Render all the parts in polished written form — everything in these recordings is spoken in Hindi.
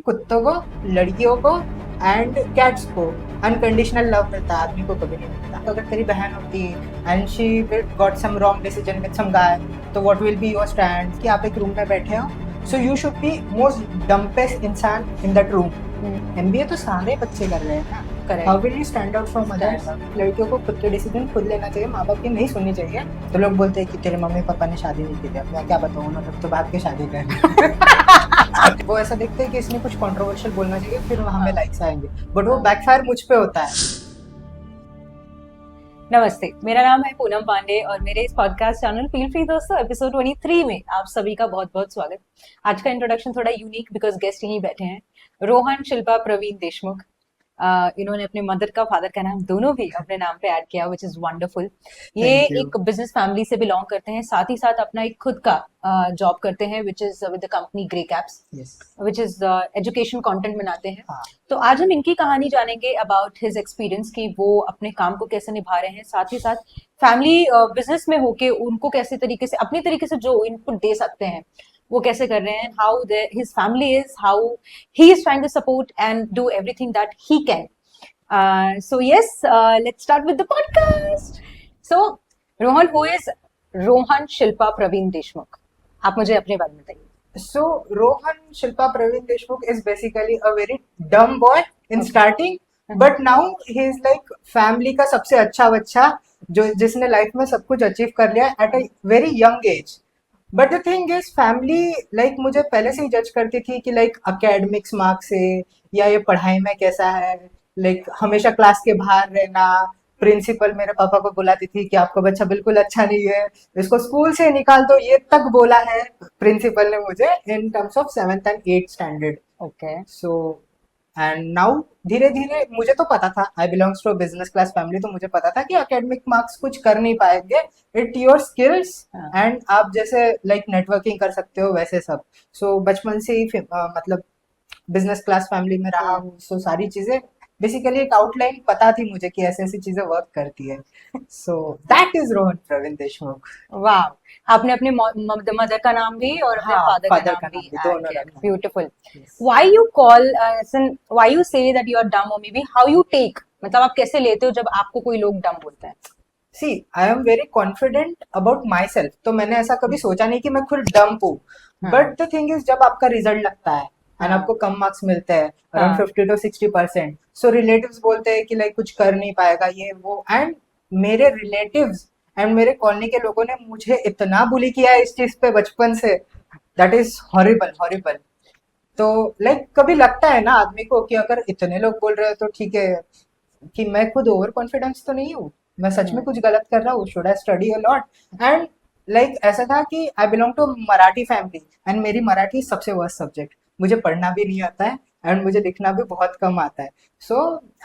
कुत्तों को, लड़कियों को एंड कैट्स को अनकंडीशनल लव मिलता है, आदमी को कभी नहीं मिलता। तो अगर तेरी बहन होती and she got some wrong decision with some guy, तो what will be your stand? कि आप एक रूम में बैठे हो, so you should be most dumbest इंसान इन दैट रूम। एमबीए तो सारे बच्चे कर रहे हैं ना, how will you stand out from others? लड़कियों को खुद के डिसीजन खुद लेना चाहिए, माँ बाप की नहीं सुननी चाहिए। तो लोग बोलते हैं कि तेरे मम्मी पापा ने शादी नहीं की थी, अब मैं क्या बताऊँ, उन्होंने तो भाग के शादी कर वो ऐसा देखते हैं कि इसने कुछ कंट्रोवर्शियल बोलना चाहिए, फिर हमें लाइक्स आएंगे, बट वो बैकफायर मुझ पे होता है। नमस्ते, मेरा नाम है पूनम पांडे और मेरे इस पॉडकास्ट चैनल फील फ्री दोस्तों एपिसोड 23 में आप सभी का बहुत बहुत स्वागत। आज का इंट्रोडक्शन थोड़ा यूनिक बिकॉज गेस्ट यहीं बैठे हैं, रोहन शिल्पा प्रवीण देशमुख। इन्होंने अपने मदर का फादर का नाम दोनों भी अपने नाम पे ऐड किया, विच इज वंडरफुल। ये एक बिजनेस फैमिली से बिलोंग करते हैं, साथ ही साथ अपना एक खुद का जॉब करते हैं which is with the company grey caps, which is education content बनाते हैं। तो आज हम इनकी कहानी जानेंगे अबाउट हिज एक्सपीरियंस कि वो अपने काम को कैसे निभा रहे हैं, साथ ही साथ फैमिली बिजनेस में होके उनको कैसे तरीके से अपनी तरीके से जो इनपुट दे सकते हैं वो कैसे कर रहे हैं, how his family is, how he is trying to support and do everything that he can. So yes, let's start with the podcast. So Rohan, who is Rohan Shilpa Praveen Deshmukh? आप मुझे अपने बारे में बताइए। So Rohan Shilpa Praveen Deshmukh is basically a very dumb boy in starting, but now he is like family का सबसे अच्छा बच्चा जो जिसने लाइफ में सब कुछ अचीव कर लिया at a very young age. But the thing is family like मुझे पहले से ही जज करती थी कि like academics मार्क्स से या ये पढ़ाई में कैसा है, like हमेशा क्लास के बाहर रहना। प्रिंसिपल मेरे पापा को बुलाती थी कि आपका बच्चा बिल्कुल अच्छा नहीं है, इसको स्कूल से निकाल दो, ये तक बोला है प्रिंसिपल ने मुझे in terms of 7th and 8th standard. Okay, so and now धीरे धीरे मुझे तो पता था, I belongs to business class family, तो मुझे पता था कि एकेडमिक मार्क्स कुछ कर नहीं पाएंगे, इट योर स्किल्स एंड आप जैसे लाइक नेटवर्किंग कर सकते हो वैसे सब। सो बचपन से ही मतलब बिजनेस क्लास फैमिली में रहा हूँ, सो सारी चीजें बेसिकली एक आउटलाइन पता थी मुझे कि ऐसी ऐसी चीजें वर्क करती है। So that is Rohan Praveen Deshmukh. वाह, आपने अपने मदर का नाम भी और अपने फादर का नाम भी दोनों किया। Beautiful. Why you call, why you say that you are dumb, और maybe how you take, मतलब आप कैसे लेते हो जब आपको कोई लोग डम बोलते हैं? See I am very confident about myself, तो मैंने ऐसा कभी सोचा नहीं कि मैं खुद डम्प हूँ। बट द थिंग इज जब आपका रिजल्ट लगता है एंड आपको कम मार्क्स मिलते हैं अराउंड 50 to 60%, सो रिलेटिव्स बोलते हैं कि लाइक कुछ कर नहीं पाएगा ये वो, एंड मेरे रिलेटिव्स एंड मेरे कॉलोनी के लोगों ने मुझे इतना बुली किया है इस चीज पे बचपन से, दैट इज हॉरिबल हॉरिबल। तो लाइक कभी लगता है ना आदमी को कि अगर इतने लोग बोल रहे हो तो ठीक है, कि मैं खुद ओवर कॉन्फिडेंस तो नहीं हूँ, मैं सच में कुछ गलत कर रहा हूँ, should I study a lot? And like ऐसा था कि I belong to Marathi family and मेरी मराठी सबसे वर्स्ट सब्जेक्ट, मुझे पढ़ना भी नहीं आता है एंड मुझे लिखना भी बहुत कम आता है। सो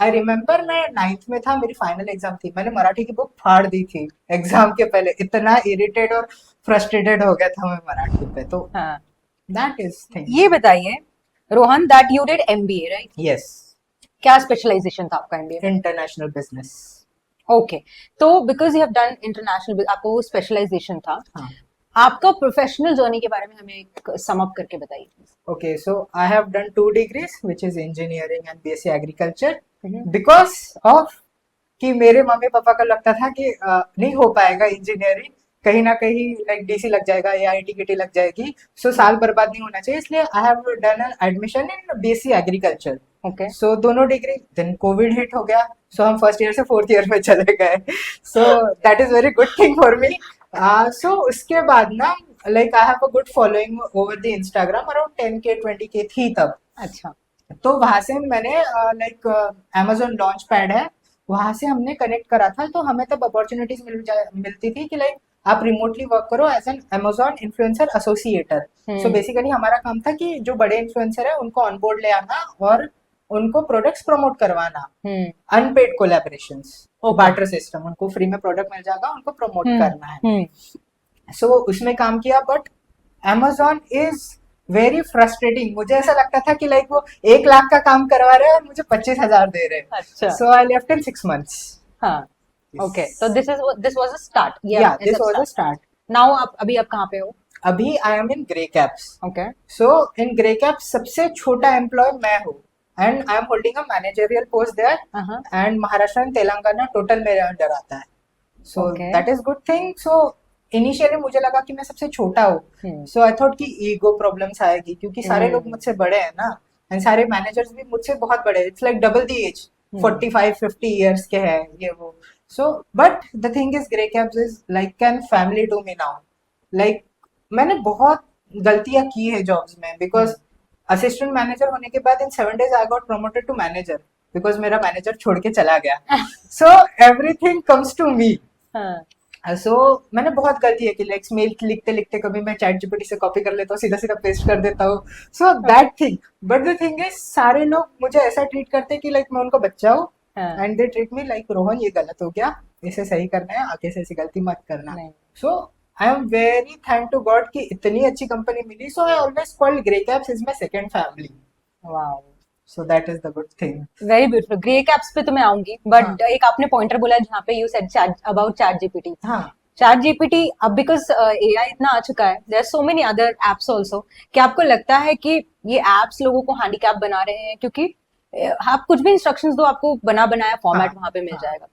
आई रिमेम्बर मैं 9th में था, मेरी फाइनल एग्जाम थी, मैंने मराठी की बुक फाड़ दी थी एग्जाम के पहले, इतना इरिटेट और फ्रस्ट्रेटेड हो गया था मैं मराठी पे। तो दैट इज थिंग। ये बताइए Rohan, that you did MBA right? Yes. क्या स्पेशलाइजेशन था आपका एमबीए? International business. ओके, तो because you have done international, आपको वो स्पेशलाइजेशन था। आपका प्रोफेशनल जर्नी के बारे में हमें एक सम अप करके बताइए। Okay, so I have done 2 degrees, which is engineering and BSc agriculture, because of कि मेरे मम्मी पापा को लगता था कि नहीं हो पाएगा इंजीनियरिंग, कहीं ना कहीं लाइक डीसी लग जाएगा या आईटीकेटी लग जाएगी, सो साल बर्बाद नहीं होना चाहिए, इसलिए I have done admission in BSc agriculture. Okay, so दोनों डिग्री, देन कोविड हिट हो गया, सो हम फर्स्ट ईयर से 4th ईयर में चले गए, so that is very good thing for me. So उसके बाद ना like I have a good following over the Instagram, around 10K 20K थी तब। अच्छा, तो वहां से मैंने लाइक Amazon लॉन्च पैड है, वहां से हमने कनेक्ट करा था, तो हमें तब अपॉर्चुनिटीज मिलती थी कि लाइक आप रिमोटली वर्क करो as an Amazon influencer associator. So basically हमारा काम था कि जो बड़े इन्फ्लुएंसर है उनको ऑनबोर्ड ले आना और उनको प्रोडक्ट्स प्रमोट करवाना, अनपेड कोलैबोरेशंस, बार्टर सिस्टम, उनको फ्री में प्रोडक्ट मिल जाएगा, उनको प्रमोट करना है। सो उसमें काम किया, but Amazon is very frustrating. मुझे ऐसा लगता था कि लाइक वो 1 लाख का काम करवा रहे हैं और मुझे 25,000 दे रहे हैं। अच्छा, so I left in 6 months। हाँ, ओके, तो दिस वाज अ स्टार्ट। या this was a start. Now आप अभी आप कहाँ पे हो? अभी I am in Grey Caps. Okay. So in Grey Caps सबसे छोटा एम्प्लॉय मैं हूँ and I am holding a managerial post there. हाँ. And Maharashtra and Telangana total मेरे अंडर आता है. So Okay. That is good thing. So initially मुझे लगा कि मैं सबसे छोटा हूँ. हम्म. सो आई थॉट कि ईगो प्रॉब्लम्स आएगी क्योंकि सारे लोग हम्म. मुझसे बड़े हैं ना. एंड सारे मैनेजर्स भी मुझसे बहुत बड़े हैं. It's like double the age. 45-50 years के हैं ये वो. So but the thing is Grey Caps is like an family to me now. Like मैंने बहुत गलतियां की है जॉब्स में बिकॉज असिस्टेंट मैनेजर होने के बाद in 7 days I got promoted to manager because मेरा मैनेजर छोड़ के चला गया. So everything comes to me. हाँ. सो मैंने बहुत गलती है कि लाइक मेल लिखते लिखते कभी मैं चैट जीपीटी से कॉपी कर लेता हूँ, सीधा सीधा पेस्ट कर देता हूँ. So that thing. But the thing is सारे लोग मुझे ऐसा ट्रीट करते हैं कि लाइक मैं उनको बच्चा हूँ. हाँ. And they treat me like Rohan ये गलत हो गया, इसे सही करना है, आगे से ऐसी गलती मत करना. नहीं. So I am very thank to God कि इतनी अच्छी कंपनी मिली. So I always called Grey Caps is my second family. Wow. So that is the good thing. Very beautiful. Grey Caps पे तो मैं आऊंगी बट हाँ. एक आपने पॉइंटर बोला जहाँ पे you said about ChatGPT. हाँ. चैट जीपीटी अब बिकॉज एआई इतना आ चुका है, there are so many other apps also. क्या आपको लगता है कि ये एप्स लोगों को हैंडीकैप बना रहे हैं क्योंकि आप कुछ भी इंस्ट्रक्शंस दो आपको बना बनाया फॉर्मेट हाँ. वहां पे मिल हाँ. जाएगा.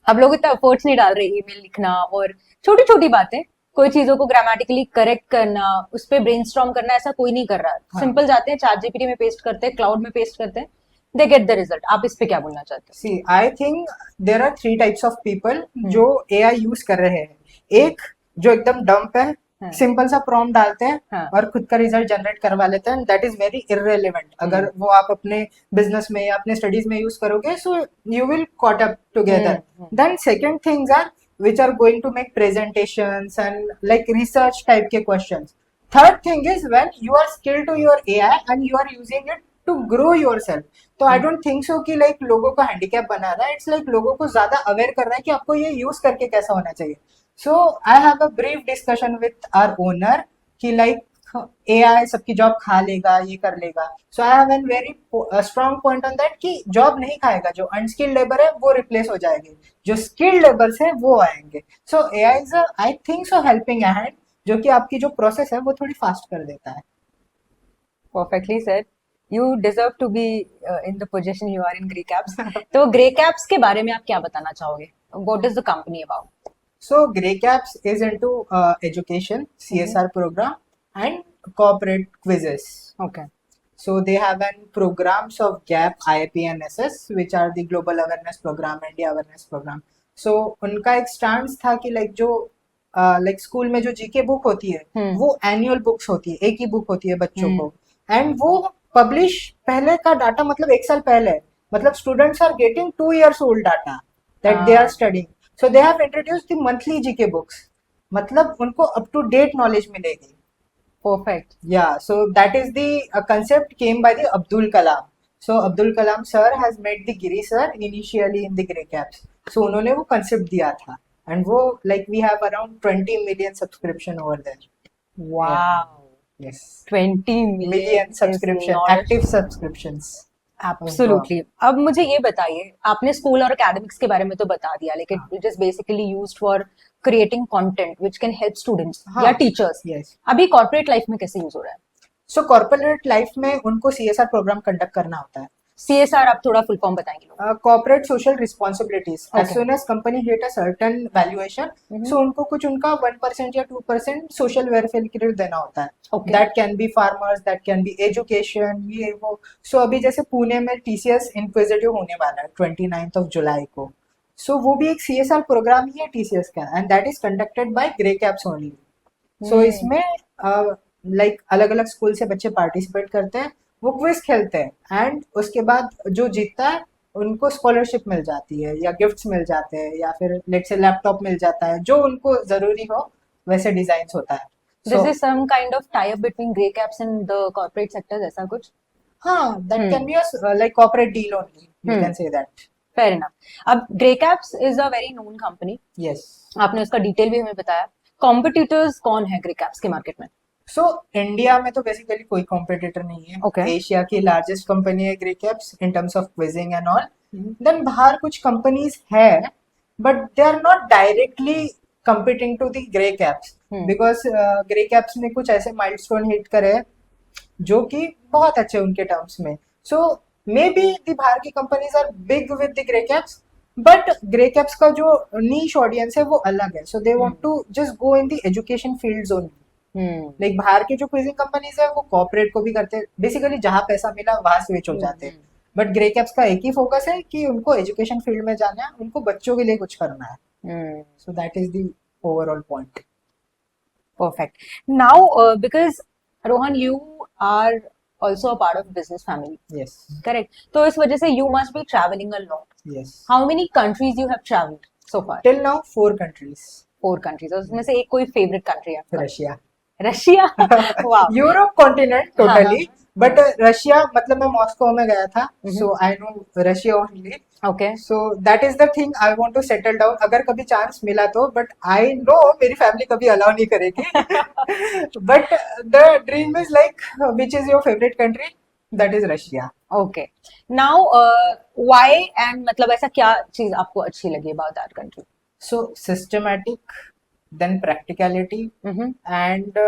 अब लोग इतना एफर्ट्स नहीं डाल रहे ईमेल लिखना और छोटी छोटी बातें, कोई चीजों को ग्रामेटिकली करेक्ट करना, उस पर ब्रेनस्टॉर्म करना, ऐसा कोई नहीं कर रहा है. हाँ. सिंपल जाते हैं चैट जीपीटी में पेस्ट करते हैं, क्लाउड में पेस्ट करते हैं, दे गेट द रिजल्ट. आप इस पे क्या बोलना चाहते हैं? See I think there are 3 types of people जो एआई यूज कर रहे हैं. एक जो एकदम डम्प है, हाँ. सिंपल सा प्रॉम्प्ट डालते हैं हाँ. और खुद का रिजल्ट जनरेट करवा लेते हैं. That is very irrelevant. अगर वो आप अपने बिजनेस में या अपने स्टडीज में यूज करोगे so you will caught up together. Then second things are which are going to make presentations and like research type के questions. Third thing is when you are skilled to your AI and you are using it to grow yourself. तो I don't think so कि like लोगों को handicap बना रहा है. It's like लोगों को ज्यादा aware कर रहा है कि आपको ये use करके कैसा होना चाहिए. So I have a brief discussion with our owner कि like AI सबकी जॉब खा लेगा, ये कर लेगा. So I have a very strong point on that कि जॉब नहीं खाएगा. जो अनस्किल्ड लेबर है वो रिप्लेस हो जाएंगे, जो स्किल्ड लेबर्स है वो आएंगे. So AI is I think so helping hand जो कि आपकी जो प्रोसेस है वो थोड़ी फास्ट कर देता है. Perfectly said. You deserve to be in the position you are in Grey Caps. तो ग्रे कैप्स के बारे में आप क्या बताना चाहोगे? What is the company about? So Grey Caps is into education, CSR program and corporate quizzes. Okay. So they have an programs of GAP, IAP and SS which are the global awareness program, India awareness program. So उनका एक स्टांस था कि लाइक जो लाइक स्कूल में जो जीके बुक होती है वो एनुअल बुक्स होती है, एक ही बुक होती है बच्चों को. एंड वो पब्लिश पहले का डाटा मतलब 1 साल पहले, मतलब students are getting 2 years old data that they are studying. So they have introduced the monthly GK books. मतलब उनको up to date knowledge मिलेगी. Perfect. Yeah, so that is the concept came by the Abdul Kalam. So Abdul Kalam sir has made the Giri sir initially in the Grey Caps. So उन्होंने वो concept दिया था. And वो like we have around 20 million subscription over there. Wow. Yes. 20 Million subscription, active subscriptions. Absolutely. अब मुझे ये बताइए, आपने स्कूल और एकेडमिक्स के बारे में तो बता दिया, लेकिन it is basically used for creating content which can help students या टीचर्स. Yes. अभी कॉर्पोरेट लाइफ में कैसे यूज हो रहा है? So corporate life में उनको CSR प्रोग्राम कंडक्ट करना होता है. सीएसआर आप थोड़ा फुल फॉर्म बताएंगे लोगों corporate social responsibilities. As Okay. soon as company hit a certain valuation, so उनको कुछ उनका 1% या 2% social welfare के लिए देना होता है. Okay. That can be farmers, that can be education, ये वो. So अभी जैसे पुणे में TCS Inquisitive होने वाला है 29th of July को. So वो भी एक CSR प्रोग्राम ही है TCS का, and that is conducted by Grey Caps only. So इसमें like अलग अलग स्कूल से बच्चे पार्टिसिपेट करते हैं, वो क्विज खेलते हैं एंड उसके बाद जो जीतता है उनको स्कॉलरशिप मिल जाती है या गिफ्ट्स मिल जाते हैं या फिर लेट्स से लैपटॉप मिल जाता है, जो उनको जरूरी हो वैसे डिजाइन होता है. This is some kind of tie up between Grey Caps and the corporate sectors, ऐसा कुछ? हाँ, that can be like corporate deal only, you can say that. Fair enough. अब Grey Caps is a very known company. Yes. आपने उसका डिटेल भी हमें बताया. कॉम्पिटिटर्स कौन है ग्रे कैप्स के मार्केट में? सो इंडिया में तो बेसिकली कोई कॉम्पिटिटर नहीं है. Okay. एशिया की लार्जेस्ट कंपनी है Grey Caps in terms of quizzing and all. Then बाहर कुछ कंपनीज है but they are not directly competing to the Grey Caps. Because Grey Caps ने कुछ ऐसे माइलस्टोन हिट करे हैं जो कि बहुत अच्छे उनके टर्म्स में. सो मे बी द बाहर की companies are big with the Grey Caps, but Grey Caps का जो नीश ऑडियंस है वो अलग है. So they want to just go in the education fields only. Like बाहर की जो क्विजिंग कंपनीज है वो कॉर्पोरेट को भी करते हैं, बेसिकली जहां पैसा मिला वहां स्विच हो जाते हैं. बट ग्रे कैप्स का एक ही फोकस है कि उनको एजुकेशन फील्ड में जाना है, उनको बच्चों के लिए कुछ करना है. So that is the overall point. Perfect. Now, because Rohan, you are also a part of business family, yes. correct? तो इस वजह से you must be traveling a lot. Yes. How many countries you have traveled so far? Till now 4 countries. 4 countries. और उसमें से एक कोई favorite country है आपका? Russia. Russia. Wow. Europe continent totally, but Russia मतलब मैं मॉस्को में गया था, so I know Russia only. Okay. So that is the thing I want to settle down, अगर कभी चांस मिला तो. बट आई नो मेरी फैमिली कभी अलाउ नहीं करेगी. But the dream is like which is your favourite country, that is Russia. Okay. Now, why and मतलब ऐसा क्या चीज आपको अच्छी लगी about that country? So systematic, then practicality, and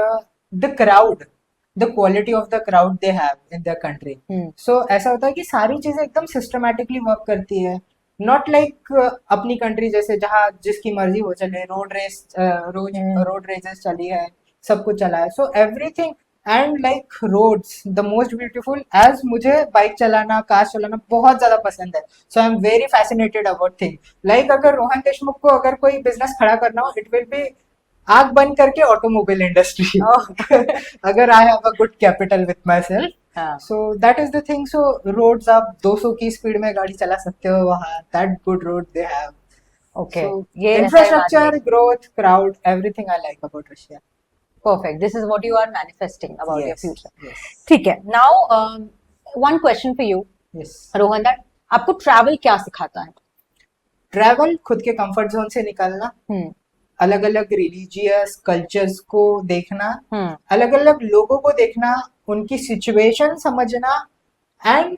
the crowd, the quality of the crowd they have in their country. So ऐसा होता है कि सारी चीजें एकदम systematically work करती है. Not like अपनी कंट्री जैसे जहाँ जिसकी मर्जी हो चले, रोड रेसेस चली है, सब कुछ चला है. So everything and like roads, the most beautiful. as मुझे बाइक चलाना, कार चलाना बहुत ज्यादा पसंद है. So I'm very fascinated about thing. Like अगर रोहन देशमुख को अगर कोई बिजनेस खड़ा करना हो, it will be आग बंद करके ऑटोमोबाइल इंडस्ट्री. अगर I have a good capital with myself. So that is the thing. So roads आप 200 की स्पीड में गाड़ी चला सकते हो वहाँ. That good road they have. Okay. So infrastructure, growth, crowd, everything I like about Russia. Perfect. This is what you are manifesting about your Yes. future. Yes. ठीक है. Now, one question for you, Yes. Rohan, that आपको travel क्या सिखाता है? ट्रैवल खुद के कंफर्ट जोन से निकलना, अलग अलग रिलीजियस कल्चर्स को देखना, अलग अलग लोगों को देखना, उनकी सिचुएशन समझना, and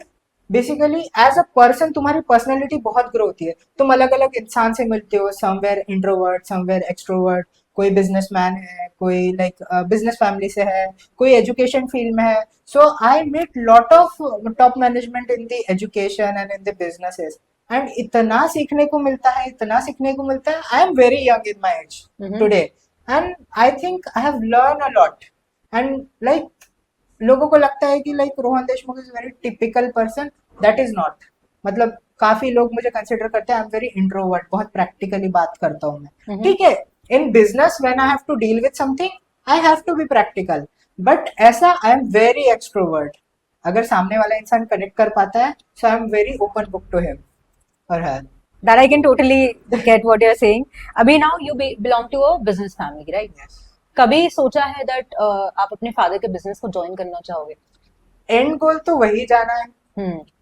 basically as a person तुम्हारी पर्सनैलिटी बहुत ग्रो होती है. तुम अलग अलग इंसान से मिलते हो, समवेयर इंट्रोवर्ट, समवेयर एक्सट्रोवर्ट. कोई बिजनेसमैन है, कोई लाइक बिजनेस फैमिली से है, कोई एजुकेशन फील्ड में है. So I meet lot of top management in the education and in the businesses, and इतना सीखने को मिलता है, इतना सीखने को मिलता है. I am very young in my age today, and I think I have learn a lot. And like लोगों को लगता है कि like Rohan Deshmukh is very typical person. That is not. मतलब काफी लोग मुझे कंसिडर करते हैं आई एम वेरी इंट्रोवर्ट, बहुत प्रैक्टिकली बात करता हूँ मैं. ठीक है, in business when I have to deal with something I have to be practical, but ऐसा आई एम वेरी एक्सट्रोवर्ट. अगर सामने वाला इंसान कनेक्ट कर पाता है, so I am very open book to him or her. That I can totally get what you're saying. अभी now you belong to a business family, right? Yes. कभी सोचा है that आप अपने फादर के बिजनेस को ज्वाइन करना चाहोगे? एंड गोल तो वही जाना है.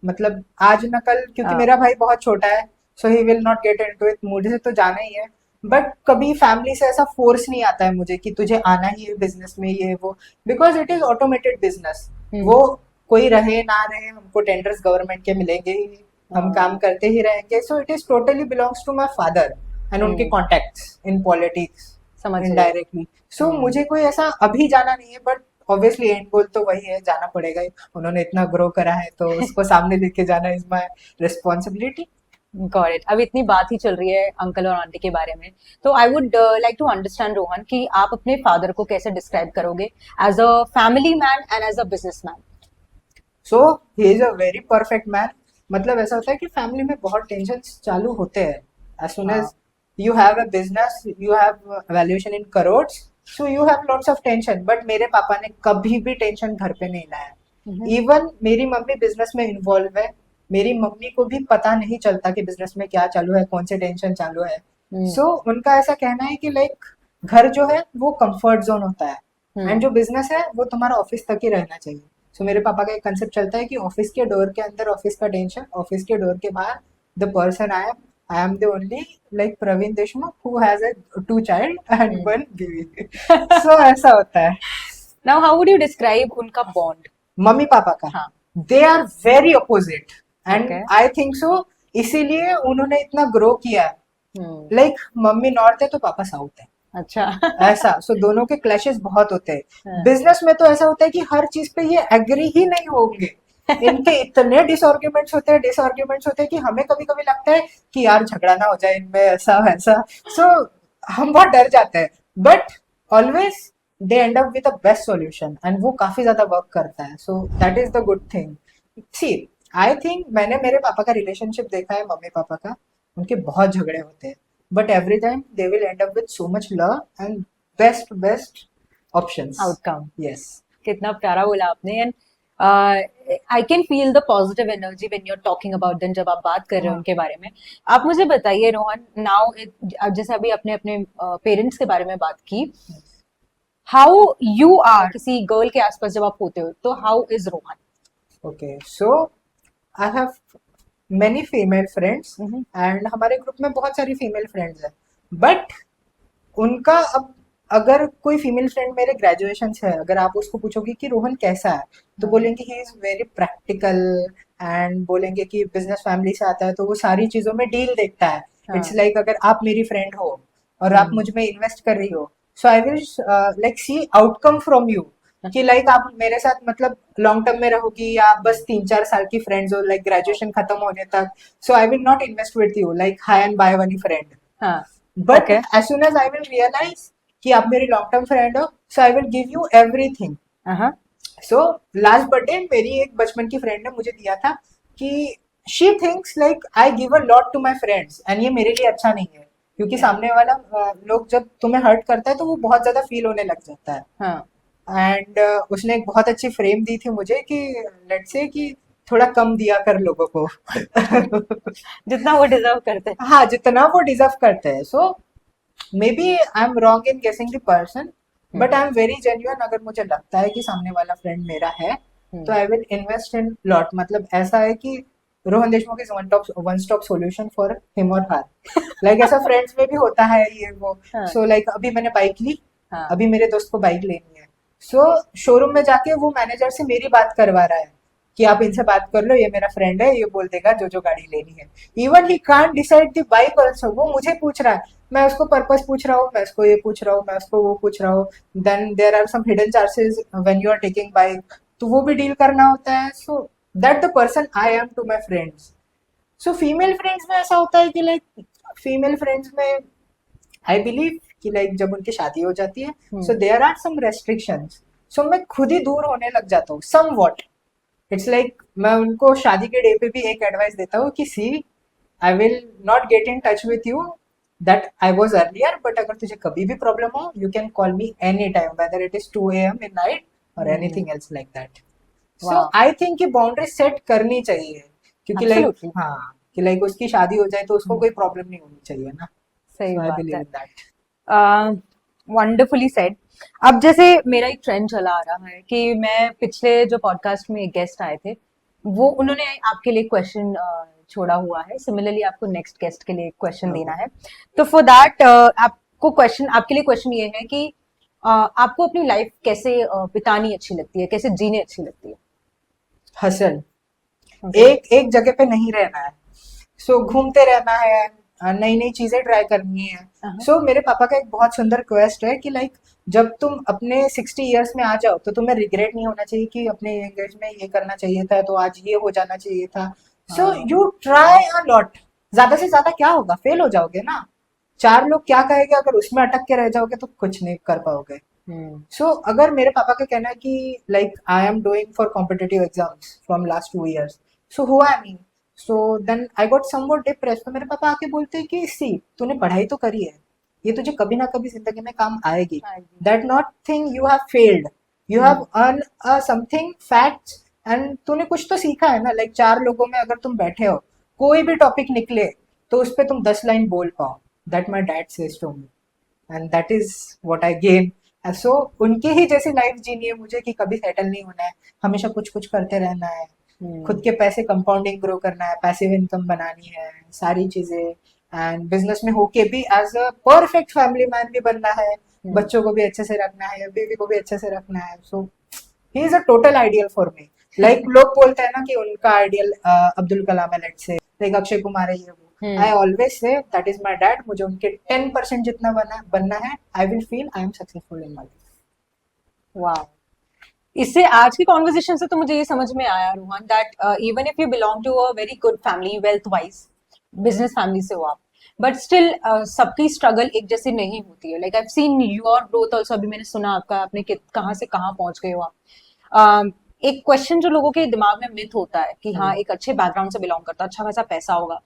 मतलब आज न कल, क्योंकि मेरा भाई बहुत छोटा है, so he will not get into it. मुझे तो जाना ही है, बट कभी फैमिली से ऐसा फोर्स नहीं आता है मुझे कि तुझे आना ही है बिजनेस में, ये वो. Because it is automated business. वो कोई रहे ना रहे, हमको टेंडर्स गवर्नमेंट के मिलेंगे ही, हम काम करते ही रहेंगे. So it is totally belongs to my father and उनके contacts in politics indirectly. So मुझे कोई ऐसा अभी जाना नहीं है, बट ऑब्वियसली एंड गोल तो वही है, जाना पड़ेगा ही. उन्होंने इतना ग्रो करा है तो उसको सामने लेके जाना is my responsibility. Got it. अब इतनी बात ही चल रही है अंकल और आंटी के बारे में, तो I would like to understand Rohan कि आप अपने फादर को कैसे डिस्क्राइब करोगे as a family man and as a businessman? So he is a very perfect man. मतलब ऐसा होता है कि फैमिली में बहुत टेंशन चालू होते हैं. As soon as you have a business, you have valuation in crores, so you have lots of tension. But मेरे पापा ने कभी भी टेंशन घर पे नहीं लाया. इवन मेरी मम्मी बिजनेस में इन्वॉल्व है, मेरी मम्मी को भी पता नहीं चलता कि बिजनेस में क्या चालू है, कौन से टेंशन चालू है. सो उनका ऐसा कहना है कि लाइक घर जो है वो कंफर्ट जोन होता है, एंड जो बिजनेस है वो तुम्हारा ऑफिस तक ही रहना चाहिए. सो मेरे पापा का एक कंसेप्ट चलता है कि ऑफिस के डोर के अंदर ऑफिस का टेंशन, ऑफिस के डोर के बाहर the person I am the only like Praveen Deshmukh who has 2 child and 1 baby. So ऐसा होता है. Now how would you describe उनका बॉन्ड? मम्मी पापा का, they are very opposite, and I think so इसीलिए उन्होंने इतना ग्रो किया. लाइक मम्मी नॉर्थ है तो पापा साउथ है. अच्छा। ऐसा। सो दोनों के क्लैशेस बहुत होते हैं। हाँ। बिजनेस में तो ऐसा होता है कि हर चीज पे ये एग्री ही नहीं होंगे। इनके इतने डिसआर्ग्यूमेंट्स होते हैं कि हमें कभी कभी लगता है कि यार झगड़ा ना हो जाए इनमें, ऐसा वैसा। सो हम बहुत डर जाते हैं, but always they end up with the best solution, and वो काफी ज्यादा वर्क करता है। So that is the good thing. See, I think मैंने मेरे पापा का रिलेशनशिप देखा है, मम्मी पापा का, उनके बहुत झगड़े होते हैं, but every time they will end up with so much love and best options. Outcome. Yes. कितना प्यारा बोला आपने। And I can feel the positive energy when you are talking about them, जब आप बात कर रहे हो हाँ. उनके बारे में। आप मुझे बताइए रोहन, नाउ जैसे अभी अपने अपने पेरेंट्स के बारे में बात की, हाउ यू आर किसी गर्ल के आसपास जब आप होते हो, तो how is Rohan? Okay. So I have many female friends and हमारे ग्रुप में बहुत सारी फीमेल फ्रेंड्स हैं, बट उनका अब अगर कोई फीमेल फ्रेंड मेरे ग्रेजुएशन से है, अगर आप उसको पूछोगे कि रोहन कैसा है, तो बोलेंगे ही इज वेरी प्रैक्टिकल, एंड बोलेंगे कि बिजनेस फैमिली से आता है तो वो सारी चीजों में डील देखता है। इट्स लाइक अगर आप मेरी फ्रेंड हो और आप मुझ में इन्वेस्ट कर रही हो, so I will like see outcome from you, कि लाइक आप मेरे साथ मतलब लॉन्ग टर्म में रहोगी या आप बस 3-4 साल की फ्रेंड्स हो, लाइक ग्रेजुएशन खत्म होने तक। So I will not invest with you like hi and bye वाली फ्रेंड, हाँ। But Okay. As soon as I will realize कि आप मेरी लॉन्ग टर्म फ्रेंड हो, so I will give you everything. Uh-huh. So last birthday मेरी एक बचपन की फ्रेंड ने मुझे दिया था कि she thinks like I give a lot to my friends, and ये मेरे लिए अच्छा नहीं है, क्योंकि सामने वाला लोग जब तुम्हें हर्ट करता है तो वो बहुत ज्यादा फील होने लग जाता है। हाँ। एंड उसने एक बहुत अच्छी फ्रेम दी थी मुझे कि लेट्स से कि थोड़ा कम दिया कर लोगों को। जितना वो डिजर्व करते हैं। हाँ, जितना वो डिजर्व करते हैं। So may be I am wrong in guessing the person, but I am very genuine. अगर मुझे लगता है कि सामने वाला फ्रेंड मेरा है, तो I will invest in lot. मतलब ऐसा है कि Rohan Deshmukh is one stop solution for him और हर। लाइक ऐसा फ्रेंड्स में भी होता है ये वो। हाँ। सो लाइक अभी मैंने बाइक ली, हाँ। अभी मेरे दोस्त को बाइक लेनी है, सो शोरूम में जाके वो मैनेजर से मेरी बात करवा रहा है कि आप इनसे बात कर लो, ये मेरा फ्रेंड है, ये बोल देगा जो जो गाड़ी लेनी है। Even he can't decide the bike also, वो मुझे पूछ रहा है, मैं उसको पर्पस पूछ रहा हूँ, मैं उसको ये पूछ रहा हूँ, मैं उसको वो पूछ रहा हूँ। Then there are some hidden charges when you are taking bike, तो वो भी डील करना होता है। So that the person I am to my friends. So female friends में ऐसा होता है कि लाइक फीमेल फ्रेंड्स में आई बिलीव कि लाइक जब उनकी शादी हो जाती है, so there are some restrictions, so मैं खुद ही दूर होने लग जाता हूँ सम वॉट। इट्स लाइक मैं उनको शादी के डे पे भी एक एडवाइस देता हूँ कि see, I will not get in touch with you that I was earlier, but अगर तुझे कभी भी प्रॉब्लम हो, you can call me any time, whether it is 2 AM in night और anything else like that. So I think कि बाउंड्री सेट करनी चाहिए, क्योंकि लाइक Absolutely. हाँ, कि लाइक उसकी शादी हो जाए तो उसको कोई प्रॉब्लम नहीं होनी चाहिए ना। सही आई बात बिलीव है। In that. Wonderfully said. अब जैसे मेरा एक ट्रेंड चला आ रहा है कि मैं पिछले जो पॉडकास्ट में गेस्ट आए थे, वो उन्होंने आपके लिए क्वेश्चन छोड़ा हुआ है। सिमिलरली आपको नेक्स्ट गेस्ट के लिए क्वेश्चन देना है। तो फॉर दैट आपको क्वेश्चन, आपके लिए क्वेश्चन ये है कि आपको अपनी लाइफ कैसे बितानी अच्छी लगती है, कैसे जीनी अच्छी लगती है? हसल, एक एक जगह पे नहीं रहना है। सो घूमते रहना है, नई नई चीजें ट्राई करनी है। सो मेरे पापा का एक बहुत सुंदर क्वेस्ट है कि लाइक जब तुम अपने 60 ईयर्स में आ जाओ तो तुम्हें रिग्रेट नहीं होना चाहिए कि अपने यंग एज में ये करना चाहिए था, तो आज ये हो जाना चाहिए था। So you try a lot. ज्यादा से ज्यादा क्या होगा, फेल हो जाओगे ना। 4 लोग क्या कहेंगे, अगर उसमें अटक के रह जाओगे तो कुछ नहीं कर पाओगे। सो अगर मेरे पापा का कहना है कि like I am doing for competitive exams from last 2 years, so हुआ नहीं, so then I got somewhat depressed. तो मेरे पापा आके बोलते हैं कि सी, तूने पढ़ाई तो करी है, ये तुझे कभी ना कभी जिंदगी में काम आएगी। That not thing you have failed, you have earn something facts, and तूने कुछ तो सीखा है ना। लाइक 4 लोगों में अगर तुम बैठे हो, कोई भी टॉपिक निकले तो उस पर तुम 10 लाइन बोल पाओ। That my dad says to me, and that is what I gain. So उनके ही जैसी लाइफ जीनी है मुझे, कि कभी सेटल नहीं होना है, हमेशा कुछ कुछ करते रहना है, खुद के पैसे कंपाउंडिंग ग्रो करना है, पैसिव इनकम बनानी है, सारी चीजें। एंड बिजनेस में होके भी as a perfect family man भी बनना है, बच्चों को भी अच्छे से रखना है, बेबी को भी अच्छे से रखना है। So he is a total ideal for me. Like लोग बोलते हैं ना कि उनका आइडियल अब्दुल कलाम है, let's say like Akshay Kumar है, ये वो। I always say that is my dad, मुझे उनके 10% जितना बनना है, I will feel I am successful in my life. वाह, इससे आज की कॉन्वर्जेशन से तो मुझे ये समझ में आया Rohan that even if you belong to a very good family wealth wise, business family से हो आप, बट स्टिल सबकी स्ट्रगल एक जैसी नहीं होती है। Like I have seen your growth also. अभी मैंने सुना आपका, आपने कहाँ से कहाँ पहुंच गए हो आप। एक क्वेश्चन जो लोगों के दिमाग में मिथ होता है कि हाँ एक अच्छे बैकग्राउंड से बिलोंग करता है, अच्छा खासा पैसा होगा,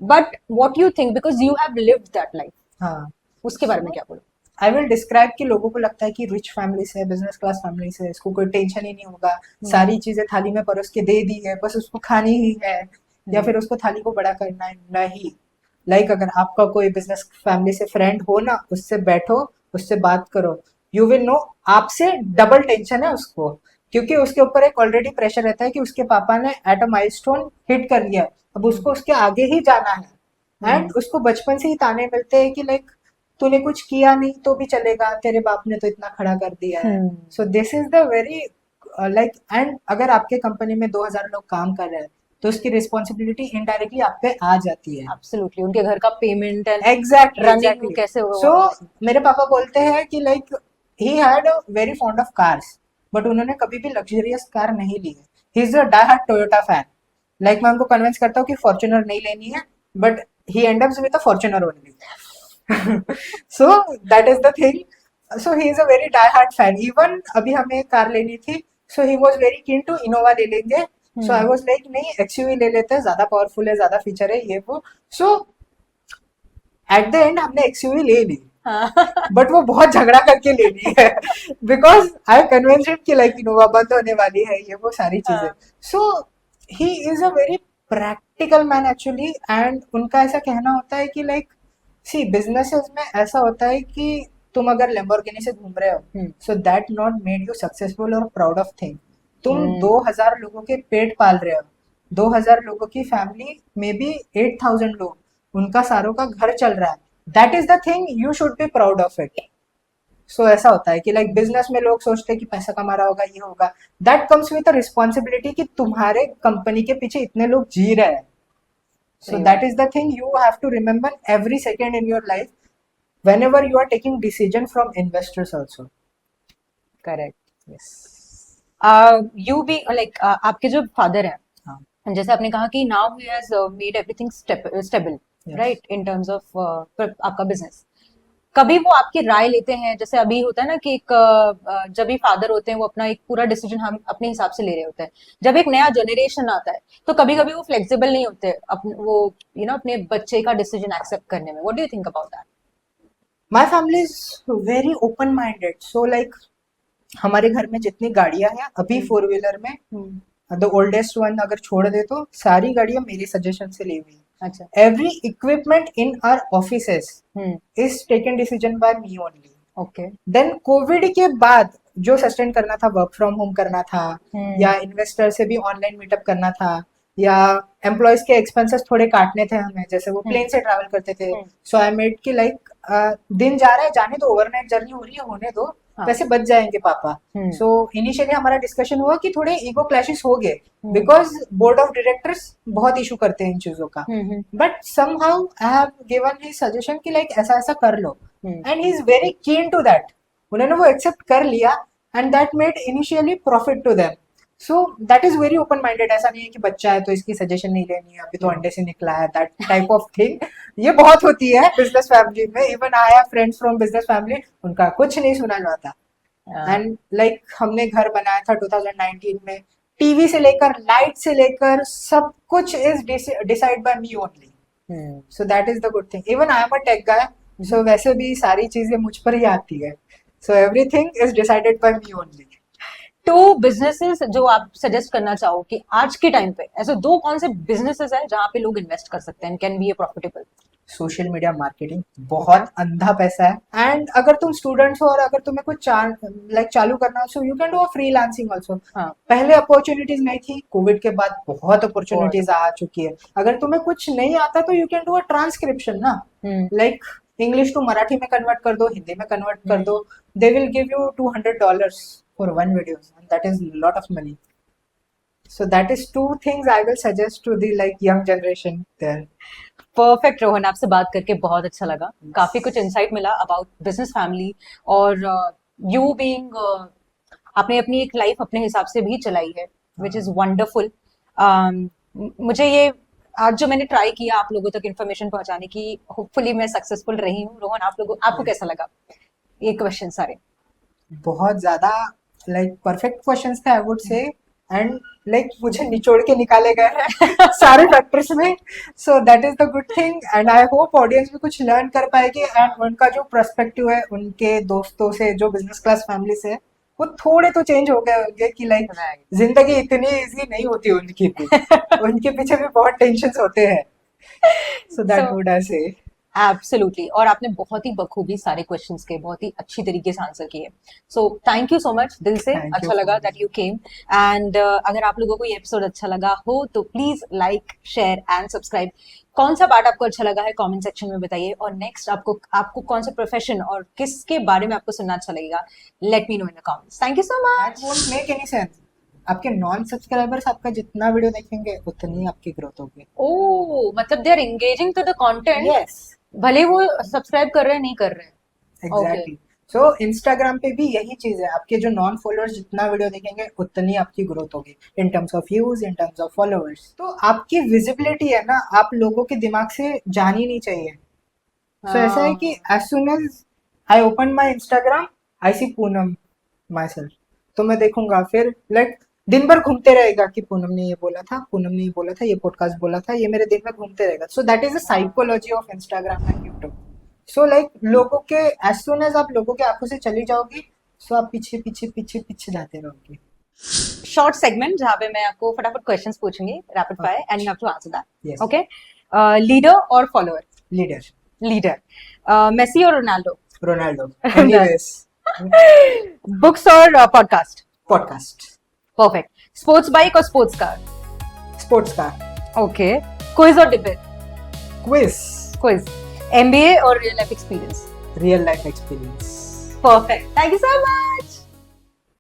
but what you think because you have lived that life, हाँ, उसके बारे में क्या बोलो। आई विल डिस्क्राइब कि लोगों को लगता है कि रिच फैमिली से, बिजनेस क्लास फैमिली से, इसको कोई टेंशन ही नहीं होगा, सारी चीजें थाली में परोस के दे दी है, बस उसको खानी ही है, या फिर उसको थाली को बड़ा करना है। नहीं, लाइक अगर आपका कोई बिजनेस फैमिली से फ्रेंड हो ना, उससे बैठो, उससे बात करो, यू विल नो आपसे डबल टेंशन है उसको, क्योंकि उसके ऊपर एक ऑलरेडी प्रेशर रहता है कि उसके पापा ने एट अ माइलस्टोन हिट कर लिया, अब उसको उसके आगे ही जाना है। एंड उसको बचपन से ही ताने मिलते हैं कि लाइक तूने कुछ किया नहीं तो भी चलेगा, तेरे बाप ने तो इतना खड़ा कर दिया है। So this is the very like, and अगर आपके कंपनी में 2000 लोग काम कर रहे हैं तो उसकी रिस्पॉन्सिबिलिटी इनडायरेक्टली आप पे आ जाती है। एब्सोल्युटली, उनके घर का payment and exactly running exactly. कैसे होगा। सो मेरे पापा बोलते हैं कि like he had very fond of cars, but उन्होंने कभी भी लग्जरियस कार नहीं ली है। He is a die hard Toyota fan. Like मैं उनको कन्विंस करता हूँ कि फॉर्च्यूनर नहीं लेनी है, but he and up with a Fortuner only. So that is the thing. So he is a very die-hard fan. Even अभी हमें एक कार लेनी थी, so he was very keen to Innova ले लेंगे। So I was like नहीं, XUV ले लेते हैं, ज्यादा पावरफुल है, ज्यादा फीचर है, ये वो। So at the end हमने XUV ले ली, बट वो बहुत झगड़ा करके ले ली है, बिकॉज आई कन्विंस हिम कि लाइक इनोवा बंद होने वाली है, ये वो सारी चीजें। So he is a very practical man actually, and उनका ऐसा कहना होता है कि लाइक सी बिजनेसेस में ऐसा होता है कि तुम अगर लैम्बोर्गिनी से घूम रहे हो, so that not made you successful और प्राउड ऑफ थिंग। तुम 2000 लोगों के पेट पाल रहे हो, 2000 लोगों की फैमिली में भी 8000 लोग, उनका सारों का घर चल रहा है, that is the thing you should be proud of it. So ऐसा होता है कि लाइक बिजनेस में लोग सोचते हैं कि पैसा कमा रहा होगा, ये होगा, that comes with a responsibility कि तुम्हारे कंपनी के पीछे इतने लोग जी रहे हैं। So that is the thing you have to remember every second in your life whenever you are taking decision from investors also. Correct, yes. You भी लाइक आपके जो फादर है, हाँ, जैसे आपने कहा कि now he has made everything stable, Yes. Right, in terms of आपका बिजनेस। कभी वो आपकी राय लेते हैं, जैसे अभी होता है ना कि एक जब भी फादर होते हैं वो अपना एक पूरा डिसीजन हम अपने हिसाब से ले रहे होते हैं, जब एक नया जनरेशन आता है तो कभी कभी वो फ्लेक्सिबल नहीं होते वो अपने बच्चे का डिसीजन एक्सेप्ट करने में। What do you think about that? My family is very open minded. So like हमारे घर में जितनी गाड़ियां हैं अभी फोर व्हीलर में, द ओल्डेस्ट वन अगर छोड़ दे तो सारी गाड़ियां मेरे सजेशन से ली हुई। अच्छा, every equipment in our offices is taken decision by me only. Okay. Then Covid के बाद जो सस्टेन करना था, वर्क फ्रॉम होम करना था, या इन्वेस्टर से भी ऑनलाइन मीटअप करना था, या एम्प्लॉयज के एक्सपेंसेस थोड़े काटने थे हमें, जैसे वो प्लेन से ट्रैवल करते थे। सो आई मेड कि लाइक दिन जा रहा है, जाने दो, ओवरनाइट जर्नी हो रही है, होने दो, पैसे बच जाएंगे पापा। सो इनिशियली हमारा डिस्कशन हुआ कि थोड़े ईगो क्लैशेस हो गए, बिकॉज बोर्ड ऑफ डायरेक्टर्स बहुत इशू करते हैं इन चीजों का, but somehow I have given his suggestion कि लाइक ऐसा ऐसा कर लो, and he is very keen to that. उन्होंने वो एक्सेप्ट कर लिया, and that made initially profit to them. So that is very open minded. ऐसा नहीं है कि बच्चा है तो इसकी सजेशन नहीं लेनी है, अभी तो अंडे से निकला है, दैट टाइप ऑफ थिंग ये बहुत होती है बिजनेस फैमिली में। Even I have friends from business family, उनका कुछ नहीं सुना जाता। एंड लाइक हमने घर बनाया था 2019 में, टीवी से लेकर लाइट से लेकर सब कुछ is decide by me only. So that is the good thing. Even I am a tech guy, so वैसे भी सारी चीजें मुझ पर ही आती है। So everything is decided by me only. तो बिजनेसेस जो आप सजेस्ट करना चाहो कि आज के टाइम पे ऐसे दो कौन से बिजनेसेस है जहाँ पे लोग इन्वेस्ट कर सकते हैं, can be A profitable? Social media marketing बहुत अंधा पैसा है, एंड अगर तुम स्टूडेंट्स हो और अगर तुम्हें कुछ चालू करना हो, so you can do a freelancing also. पहले अपॉर्चुनिटीज नहीं थी, कोविड के बाद बहुत अपॉर्चुनिटीज आ चुकी है। अगर तुम्हें कुछ नहीं आता तो you can do a transcription ना, लाइक इंग्लिश टू मराठी में कन्वर्ट कर दो, हिंदी में कन्वर्ट कर दो, they will give you $200 for one video, and that is a lot of money. So that is two things I will suggest to the like young generation there. Perfect Rohan, आपसे बात करके बहुत अच्छा लगा. काफी कुछ इंसाइट मिला अबाउट बिजनेस फैमिली और यू बीइंग आपने अपनी एक लाइफ अपने हिसाब से भी चलाई है, विच इज वंडरफुल. मुझे ये आज जो मैंने ट्राई किया आप लोगों तक इन्फॉर्मेशन पहुंचाने की, होपफुली मैं सक्सेसफुल रही हूँ. रोहन, आपको कैसा लगा ये क्वेश्चन सारे? बहुत ज्यादा लाइक परफेक्ट क्वेश्चंस थे I would say, and like मुझे निचोड़ के निकाले गए हैं सारे फैक्टर्स में. सो that is the good thing, and I hope audience भी कुछ लर्न कर पाएगी, एंड उनका जो पर्सपेक्टिव है उनके दोस्तों से जो बिजनेस क्लास फैमिली से, वो थोड़े तो चेंज हो गए होंगे कि लाइक जिंदगी इतनी इजी नहीं होती उनकी भी. उनके पीछे भी बहुत टेंशन होते हैं. सो दैट वुड आई से. एब्सोल्युटली. और आपने बहुत ही बखूबी सारे क्वेश्चंस के बहुत ही अच्छी तरीके से आंसर किए. So thank you so much, दिल से Thank you अच्छा लगा so that you came. And अगर आप लोगों को ये एपिसोड अच्छा लगा हो तो please like, share and subscribe. कौन सा पार्ट आपको अच्छा लगा है कमेंट सेक्शन में बताइए, और नेक्स्ट आपको कौन सा प्रोफेशन और किसके बारे में आपको सुनना अच्छा लगेगा, let me know in the comments. Thank you so much. That won't make any sense. आपके नॉन सब्सक्राइबर्स आपका जितना वीडियो देखेंगे उतनी आपकी ग्रोथ होगी. ओह, मतलब they are engaging to the content. Yes, भले वो सब्सक्राइब कर रहे हैं नहीं कर रहे हैं. एग्जैक्टली. सो इंस्टाग्राम पे भी यही चीज है, आपके जो नॉन फॉलोअर्स जितना वीडियो देखेंगे उतनी आपकी ग्रोथ होगी इन terms of views, in terms of followers. तो आपकी विजिबिलिटी है ना, आप लोगों के दिमाग से जानी नहीं चाहिए. सो ऐसा है कि as soon as I open my Instagram I see Poonam myself, तो मैं देखूंगा फिर लाइक दिन भर घूमते रहेगा कि पूनम ने ये बोला था, पूनम ने ये बोला था, ये पॉडकास्ट बोला था, ये मेरे दिन में घूमते रहेगा. सो that is the psychology of Instagram and YouTube. So like लोगों के एज सुन एज आप लोगों के आंखों से चली जाओगी, सो आप पीछे पीछे पीछे पीछे जाते रहोगे. शॉर्ट सेगमेंट जहाँ पे मैं आपको फटाफट क्वेश्चंस पूछूंगी, rapid fire, and you have to answer that. Yes. Okay. Leader और फॉलोअर? लीडर. लीडर. मेसी और रोनाल्डो? रोनाल्डो. एनीवेज. बुक्स और podcast? Podcast. Perfect. Sports bike और sports car? Sports car. Okay. Quiz और डिबेट? क्विज. क्विज. एमबीए और real life experience? Real life experience. Perfect. Thank you so much.